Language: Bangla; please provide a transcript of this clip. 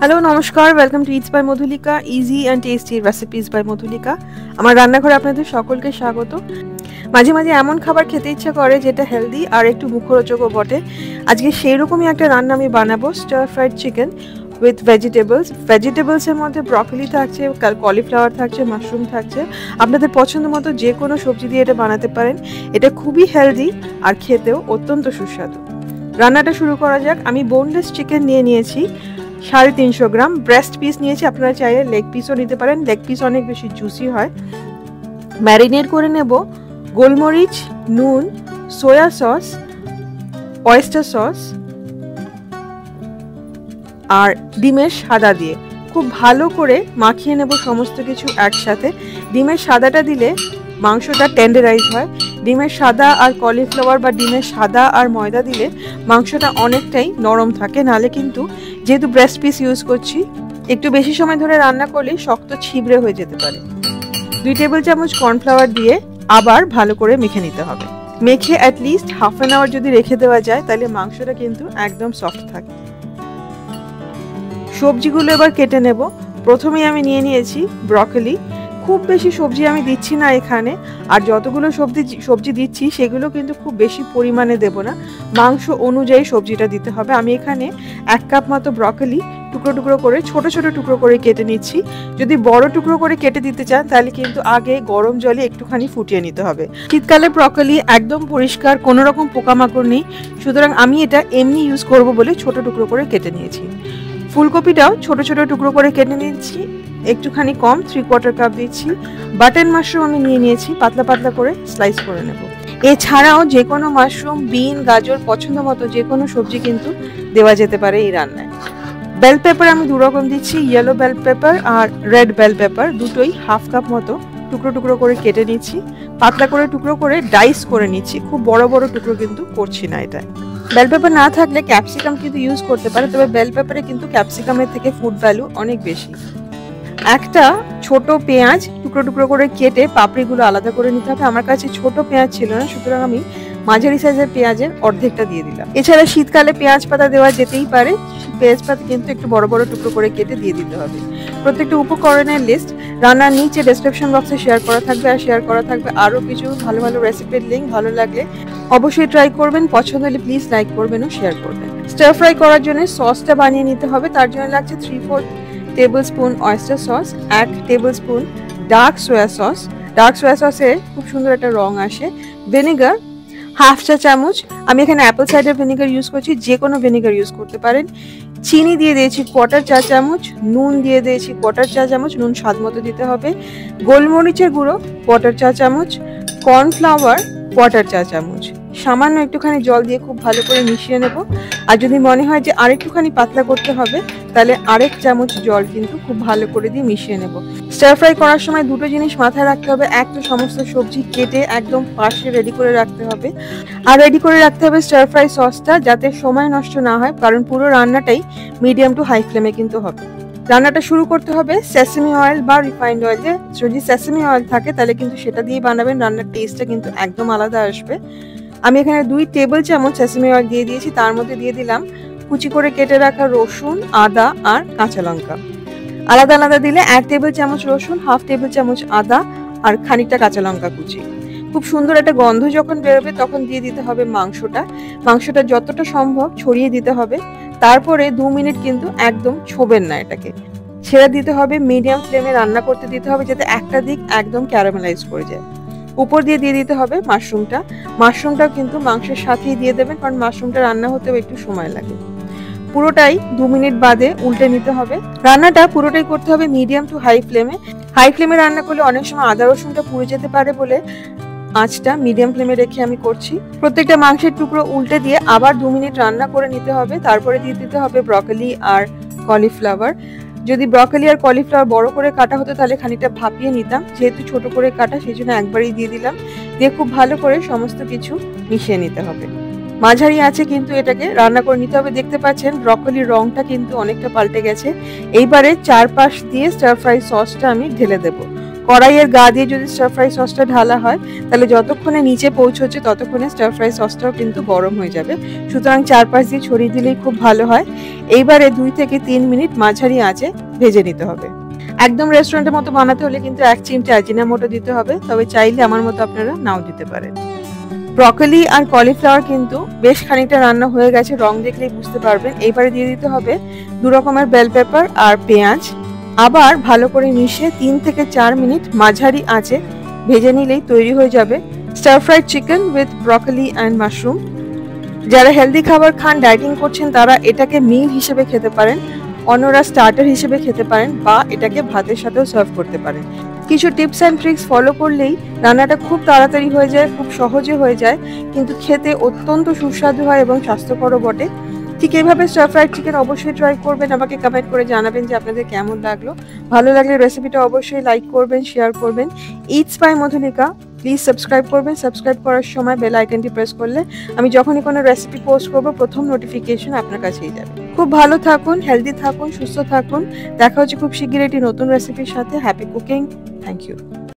হ্যালো নমস্কার, welcome to it's by Madhulika, easy and tasty recipes by Madhulika. আমার রান্নাঘরে আপনাদের সকলকে স্বাগত। মাঝে মাঝে এমন খাবার খেতে ইচ্ছা করে যেটা হেলদি আর একটু মুখরোচকও বটে। আজকে সেই রকমই একটা রান্না আমি বানাবো, স্টার ফ্রাইড চিকেন উইথ ভেজিটেবলসের মধ্যে ব্রকলি থাকছে, কলিফ্লাওয়ার থাকছে, মাশরুম থাকছে। আপনাদের পছন্দ মতো যে কোনো সবজি দিয়ে এটা বানাতে পারেন। এটা খুবই হেলদি আর খেতেও অত্যন্ত সুস্বাদু। রান্নাটা শুরু করা যাক। আমি বোনলেস চিকেন নিয়েছি 350 গ্রাম। ব্রেস্ট পিস নিয়েছি, আপনারা চাইলে লেগ পিসও নিতে পারেন, লেগ পিস অনেক বেশি জুসি হয়। ম্যারিনেট করে নেব গোলমরিচ, নুন, সোয়া সস, অয়েস্টার সস আর ডিমের সাদা দিয়ে খুব ভালো করে মাখিয়ে নেব সমস্ত কিছু একসাথে। ডিমের সাদাটা দিলে মাংসটা টেন্ডারাইজ হয়। ডিমের সাদা আর কলিফ্লাওয়ার বা ডিমের সাদা আর ময়দা দিলে মাংসটা অনেকটাই নরম থাকে, নালে কিন্তু যেহেতু ব্রেস্ট পিস ইউজ করছি একটু বেশি সময় ধরে রান্না করলে শক্ত ছিবড়ে হয়ে যেতে পারে। 2 টেবিল চামচ কর্নফ্লাওয়ার দিয়ে আবার ভালো করে মেখে নিতে হবে। মেখে অ্যাটলিস্ট হাফ অ্যান আওয়ার যদি রেখে দেওয়া যায় তাহলে মাংসটা কিন্তু একদম সফট থাকে। সবজিগুলো এবার কেটে নেব। প্রথমেই আমি নিয়েছি ব্রকলি। খুব বেশি সবজি আমি দিচ্ছি না এখানে, আর যতগুলো সবজি দিচ্ছি সেগুলো কিন্তু খুব বেশি পরিমাণে দেব না, মাংস অনুযায়ী সবজিটা দিতে হবে। আমি এখানে 1 কাপ মতো ব্রকলি টুকরো করে ছোট টুকরো করে কেটে নিচ্ছি। যদি বড় টুকরো করে কেটে দিতে চান তাহলে কিন্তু আগে গরম জলে একটুখানি ফুটিয়ে নিতে হবে। শীতকালে ব্রকলি একদম পরিষ্কার, কোনো রকম পোকামাকড় নেই, সুতরাং আমি এটা এমনি ইউজ করব বলে ছোট টুকরো করে কেটে নিয়েছি। ফুলকপিটাও ছোট টুকরো করে কেটে নিচ্ছি, একটুখানি কম, 3/4 কাপ দিচ্ছি। বাটন মাশরুম আমি নিয়েছি, পাতলা করে স্লাইস করে নেব। এছাড়াও যে কোনো মাশরুম, বিন, গাজর পছন্দ মতো যে কোনো সবজি কিন্তু দেওয়া যেতে পারে এই রান্নায়। বেল পেপার আমি 2 রকম দিচ্ছি, ইয়েলো বেল পেপার আর রেড বেল পেপার, দুটোই 1/2 কাপ মতো টুকরো করে কেটে নিচ্ছি। পাতলা করে টুকরো করে ডাইস করে নিচ্ছি, খুব বড় টুকরো কিন্তু করছি না এটা। বেল পেপার না থাকলে ক্যাপসিকাম কিন্তু ইউজ করতে পারে, তবে বেল পেপারে কিন্তু ক্যাপসিকামের থেকে ফুড ভ্যালু অনেক বেশি। একটা ছোট পেঁয়াজ টুকরো করে কেটে পাপড়িগুলো আলাদা করে নিতে হবে। আমার কাছে ছোট পেঁয়াজ ছিল না, সুতরাং আমি মাঝারি সাইজের পেঁয়াজের অর্ধেকটা দিয়ে দিলাম। এছাড়া শীতকালে পেঁয়াজ পাতা দেওয়া যেতেই পারে, পেঁয়াজ পাতা কিন্তু একটু বড় টুকরো করে কেটে দিয়ে দিতে হবে। প্রত্যেকটা উপকরণের লিস্ট রান্নার নিচে ডেসক্রিপশন বক্সে শেয়ার করা থাকবে, আর শেয়ার করা থাকবে আরও কিছু ভালো রেসিপির লিঙ্ক। ভালো লাগলে অবশ্যই ট্রাই করবেন, পছন্দ হলে প্লিজ লাইক করবেন ও শেয়ার করবেন। স্টার ফ্রাই করার জন্য সসটা বানিয়ে নিতে হবে। তার জন্য লাগছে 3/4 tablespoon oyster sauce, 1 tablespoon dark soya সসে খুব সুন্দর একটা রং আসে। ভিনেগার 1/2 চা চামচ, আমি এখানে অ্যাপল সাইডার ভিনেগার ইউজ করছি, যে কোনো ভিনেগার ইউজ করতে পারেন। চিনি দিয়ে দিয়েছি 1/4 চা চামচ, নুন দিয়ে দিয়েছি 1/4 চা চামচ, নুন স্বাদ মতো দিতে হবে। গোলমরিচের গুঁড়ো 1/4 চা চামচ, কর্নফ্লাওয়ার 1/4 চা চামচ। সামান্য একটুখানি জল দিয়ে খুব ভালো করে মিশিয়ে নেব। আর যদি মনে হয় যে আরেকটুখানি পাতলা করতে হবে তাহলে 1 চামচ জল কিন্তু খুব ভালো করে দিয়ে মিশিয়ে নেব। স্টার ফ্রাই করার সময় দুটো জিনিস মাথায় রাখতে হবে, এক তো সমস্ত সবজি কেটে একদম পাশে রেডি করে রাখতে হবে, আর রেডি করে রাখতে হবে স্টার ফ্রাই সসটা, যাতে সময় নষ্ট না হয়, কারণ পুরো রান্নাটাই মিডিয়াম টু হাই ফ্লেমে কিন্তু হবে। রান্নাটা শুরু করতে হবে সেসামি অয়েল বা রিফাইন্ড অয়েল দিয়ে। যদি সেসামি অয়েল থাকে তাহলে কিন্তু সেটা দিয়ে বানাবেন, রান্নার টেস্টটা কিন্তু একদম আলাদা আসবে। আমি এখানে 2 টেবিল চামচ সেসামি অয়েল দিয়ে দিয়েছি, তার মধ্যে দিয়ে দিলাম কুচি করে কেটে রাখা রসুন, আদা আর কাঁচা লঙ্কা। আলাদা দিলে 1 টেবিল চামচ রসুন, 1/2 টেবিল চামচ আদা আর খানিকটা কাঁচা লঙ্কা কুচি। খুব সুন্দর একটা গন্ধ যখন বেরোবে তখন দিয়ে দিতে হবে মাংসটা যতটা সম্ভব ছড়িয়ে দিতে হবে। তারপরে 2 মিনিট কিন্তু একদম ছোবেন না, এটাকে ছেড়ে দিতে হবে, মিডিয়াম ফ্লেমে রান্না করতে দিতে হবে যাতে একটা দিক একদম ক্যারামেলাইজ করে যায়। উপর দিয়ে দিতে হবে মাশরুমটাও কিন্তু মাংসের সাথেই দিয়ে দেবেন, কারণ মাশরুমটা রান্না হতেও একটু সময় লাগে। পুরোটাই 2 মিনিট বাদে উল্টে নিতে হবে। রান্নাটা পুরোটাই করতে হবে মিডিয়াম টু হাই ফ্লেমে রান্না করলে অনেক সময় আদা রসুনটা পুড়ে যেতে পারে বলে আঁচটা মিডিয়াম ফ্লেমে রেখে আমি করছি। প্রত্যেকটা মাংসের টুকরো উল্টে দিয়ে আবার 2 মিনিট রান্না করে নিতে হবে। তারপরে দিয়ে দিতে হবে ব্রকলি আর কলিফ্লাওয়ার। যদি ব্রকলি আর কলিফ্লাওয়ার বড় করে কাটা হতো তাহলে খানিকটা ভাপিয়ে নিতাম, যেহেতু ছোট করে কাটা সেই জন্য একবারই দিয়ে দিলাম। দিয়ে খুব ভালো করে সমস্ত কিছু মিশিয়ে নিতে হবে। মাঝারি আছে কিন্তু এটাকে রান্না করে নিতে হবে। দেখতে পাচ্ছেন ব্রকলির রংটা কিন্তু অনেকটা পাল্টে গেছে। এইবারে চারপাশ দিয়ে স্টার ফ্রাই সসটা আমি ঢেলে দেব। কড়াইয়ের গা দিয়ে যদি স্টার ফ্রাই সসটা ঢালা হয় তাহলে যতক্ষণে নিচে পৌঁছচ্ছে ততক্ষণে স্টার ফ্রাই সসটাও কিন্তু গরম হয়ে যাবে। সুতরাং চারপাশ দিয়ে ছড়িয়ে দিলেই খুব ভালো হয়। এইবারে 2 থেকে 3 মিনিট মাঝারি আঁচে ভেজে নিতে হবে। একদম রেস্টুরেন্টের মতো বানাতে হলে কিন্তু 1 চিমটে আজিনামোটো দিতে হবে, তবে চাইলে আমার মতো আপনারা নাও দিতে পারেন। ব্রকলি আর কলিফ্লাওয়ার কিন্তু বেশ খানিকটা রান্না হয়ে গেছে, রং দেখলেই বুঝতে পারবেন। এইবারে দিয়ে দিতে হবে 2 রকমের বেল পেপার আর পেঁয়াজ। আবার ভালো করে মিশিয়ে 3 থেকে 4 মিনিট মাঝারি আঁচে ভেজে নিলেই তৈরি হয়ে যাবে star fried chicken with broccoli and mushroom. যারা হেলদি খাবার খান, ডায়েটিং করছেন, তারা এটাকে মিল হিসেবে খেতে পারেন, অন্যরা স্টার্টার হিসেবে খেতে পারেন বা এটাকে ভাতের সাথেও সার্ভ করতে পারেন। কিছু টিপস অ্যান্ড ট্রিক্স ফলো করলেই রান্নাটা খুব তাড়াতাড়ি হয়ে যায়, খুব সহজে হয়ে যায়, কিন্তু খেতে অত্যন্ত সুস্বাদু হয় এবং স্বাস্থ্যকরও বটে। ঠিক এইভাবে স্টার ফ্রাইড চিকেন অবশ্যই ট্রাই করবেন, আমাকে কমেন্ট করে জানাবেন যে আপনাদের কেমন লাগলো। ভালো লাগলে রেসিপিটা অবশ্যই লাইক করবেন, শেয়ার করবেন। It's by Madhulika, please subscribe করবেন। সাবস্ক্রাইব করার সময় বেল আইকনটি প্রেস করলে আমি যখনই কোনো রেসিপি পোস্ট করব প্রথম নোটিফিকেশন আপনার কাছেই যাবে। খুব ভালো থাকুন, হেলদি থাকুন, সুস্থ থাকুন। দেখা হচ্ছে খুব শিগগিরই একটি নতুন রেসিপির সাথে। Happy cooking. Thank you.